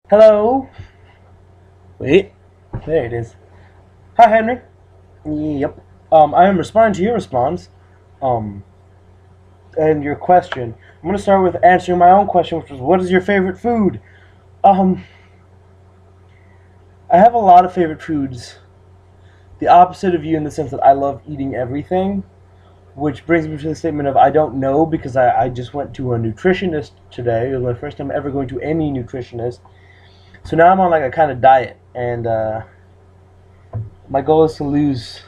Hello? Wait. There it is. Hi, Henry. Yep. I am responding to your response. Um, and your question. I'm gonna start with answering my own question, which was, what is your favorite food? Um, I have a lot of favorite foods. The opposite of you in the sense that I love eating everything, which brings me to the statement of I don't know because I just went to a nutritionist today. It was my first time ever going to any nutritionist. So now I'm on like a kind of diet, and my goal is to lose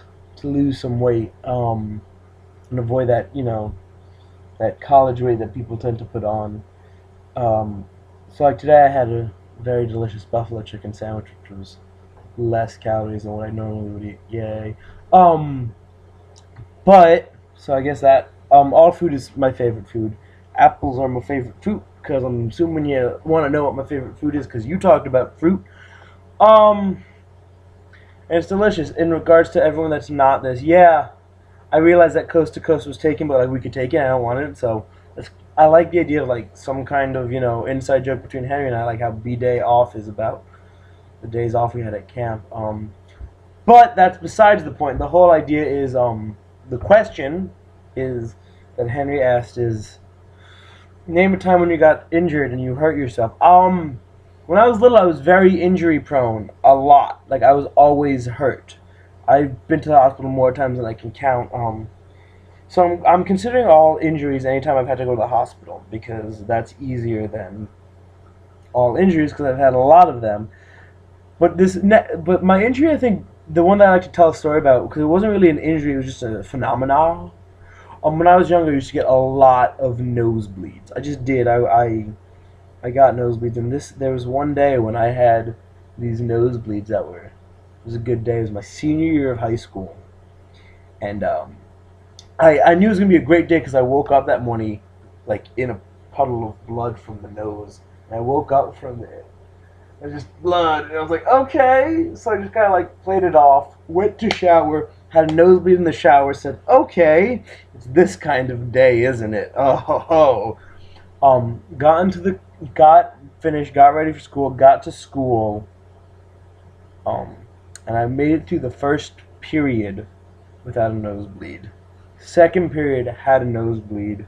some weight, and avoid that that college weight that people tend to put on. Um, so like today I had a very delicious buffalo chicken sandwich, which was less calories than what I normally would eat. Yay! Um, but so I guess that all food is my favorite food. Apples are my favorite fruit because I'm assuming you want to know what my favorite food is because you talked about fruit. Um, and it's delicious. In regards to everyone that's not this, yeah, I realized that Coast to Coast was taken, but like we could take it. I don't want it, so I like the idea of like some kind of inside joke between Henry and I, like how B Day off is about the days off we had at camp. But that's besides the point. The whole idea is the question is that Henry asked is name a time when you got injured and you hurt yourself. When I was little, I was very injury prone, a lot. Like I was always hurt. I've been to the hospital more times than I can count. So I'm considering all injuries anytime I've had to go to the hospital because that's easier than all injuries because I've had a lot of them. But my injury, I think the one that I like to tell a story about because it wasn't really an injury, it was just a phenomenon. When I was younger, I used to get a lot of nosebleeds. I just did. I got nosebleeds, and there was one day when I had these nosebleeds that were. It was a good day. It was my senior year of high school, and I knew it was gonna be a great day because I woke up that morning, like in a puddle of blood from the nose. And I woke up from it. It was just blood, and I was like, okay. So I just kind of like played it off. Went to shower, had a nosebleed in the shower. Said, okay, it's this kind of day, isn't it? Oh, ho, ho. Got finished, got ready for school, got to school, um, and I made it through the first period without a nosebleed. Second period had a nosebleed.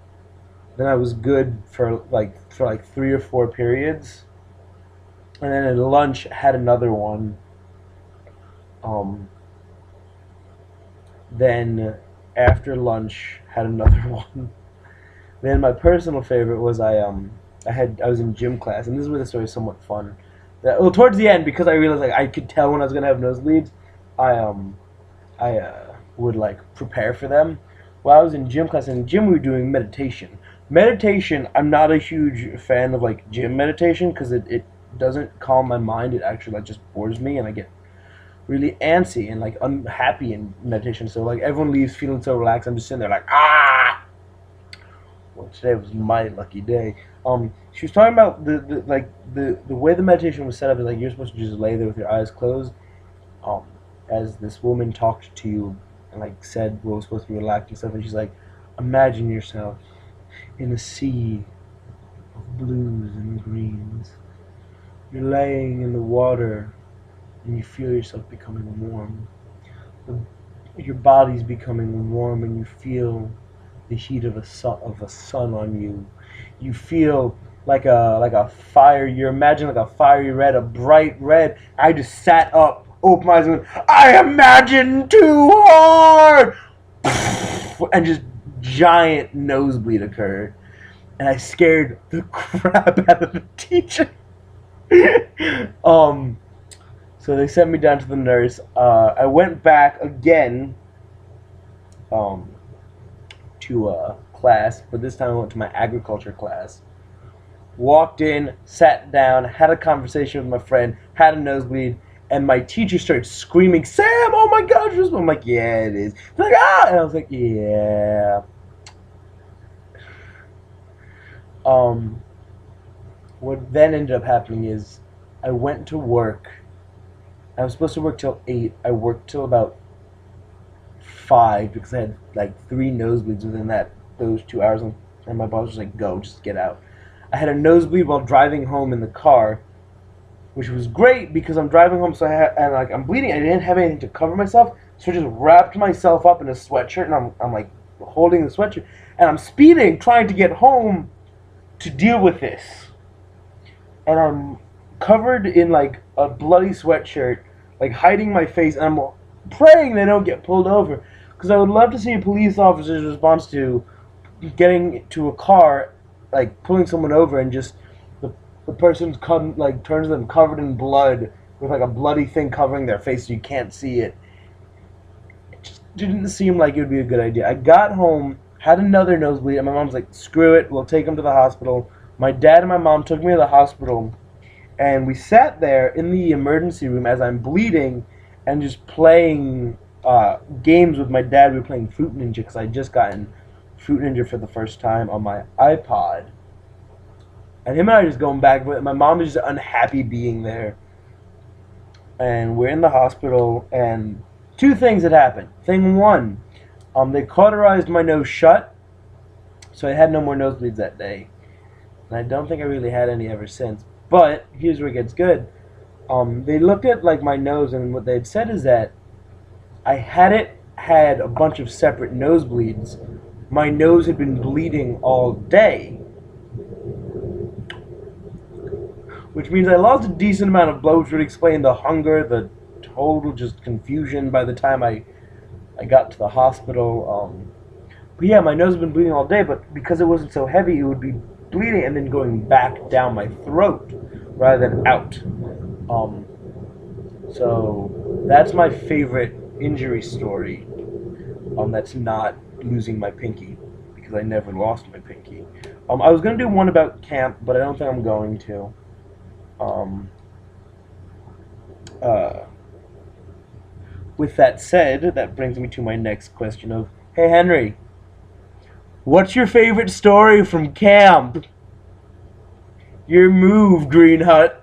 Then I was good for like 3 or 4 periods, and then at lunch had another one. Um, then after lunch had another one. Then my personal favorite was I was in gym class, and this is where the story is somewhat fun. Well, towards the end, because I realized like I could tell when I was gonna have nosebleeds, I would like prepare for them. While I was in gym class, and in gym we were doing meditation. Meditation, I'm not a huge fan of like gym meditation because it doesn't calm my mind. It actually like just bores me, and I get really antsy and like unhappy in meditation. So like everyone leaves feeling so relaxed. I'm just sitting there like ah. Well, today was my lucky day. She was talking about the way the meditation was set up is like you're supposed to just lay there with your eyes closed. Um, as this woman talked to you and like said what was supposed to be relaxed and stuff, and she's like, imagine yourself in a sea of blues and greens. You're laying in the water and you feel yourself becoming warm. The, your body's becoming warm and you feel the heat of a sun on you. You feel like a fire. You're imagining like a fiery red, a bright red. I just sat up, opened my eyes, and went, I imagine too hard, and just giant nosebleed occurred, and I scared the crap out of the teacher. um, so they sent me down to the nurse. I went back again. Um, to class, but this time I went to my agriculture class. Walked in, sat down, had a conversation with my friend, had a nosebleed, and my teacher started screaming, Sam, oh my gosh. I'm like, yeah, it is. She's like, ah! And I was like, yeah. Um, what then ended up happening is I went to work. I was supposed to work till 8. I worked till about 5 because I had like 3 nosebleeds within those 2 hours, and my boss was like, "Go, just get out." I had a nosebleed while driving home in the car, which was great because I'm driving home, so and like I'm bleeding. I didn't have anything to cover myself, so I just wrapped myself up in a sweatshirt, and I'm like holding the sweatshirt, and I'm speeding, trying to get home to deal with this, and I'm covered in like a bloody sweatshirt, like hiding my face, and I'm praying they don't get pulled over, because I would love to see a police officer's response to getting to a car, like pulling someone over, and just the person's like turns them covered in blood with like a bloody thing covering their face so you can't see it. It just didn't seem like it would be a good idea. I got home, had another nosebleed, and my mom's like, "Screw it, we'll take him to the hospital." My dad and my mom took me to the hospital, and we sat there in the emergency room as I'm bleeding and just playing games with my dad. We were playing Fruit Ninja because I had just gotten Fruit Ninja for the first time on my iPod. And him and I are just going back. My mom is just unhappy being there. And we're in the hospital, and two things had happened. Thing one, they cauterized my nose shut, so I had no more nosebleeds that day. And I don't think I really had any ever since. But here's where it gets good. They looked at like my nose, and what they had said is that I had a bunch of separate nosebleeds. My nose had been bleeding all day, which means I lost a decent amount of blood, which would explain the hunger, the total just confusion by the time I got to the hospital. But yeah, my nose had been bleeding all day, but because it wasn't so heavy, it would be bleeding and then going back down my throat rather than out. So that's my favorite injury story. That's not losing my pinky, because I never lost my pinky. I was gonna do one about camp, but I don't think I'm going to. With that said, that brings me to my next question of, hey Henry, what's your favorite story from camp? Your move, Greenhut.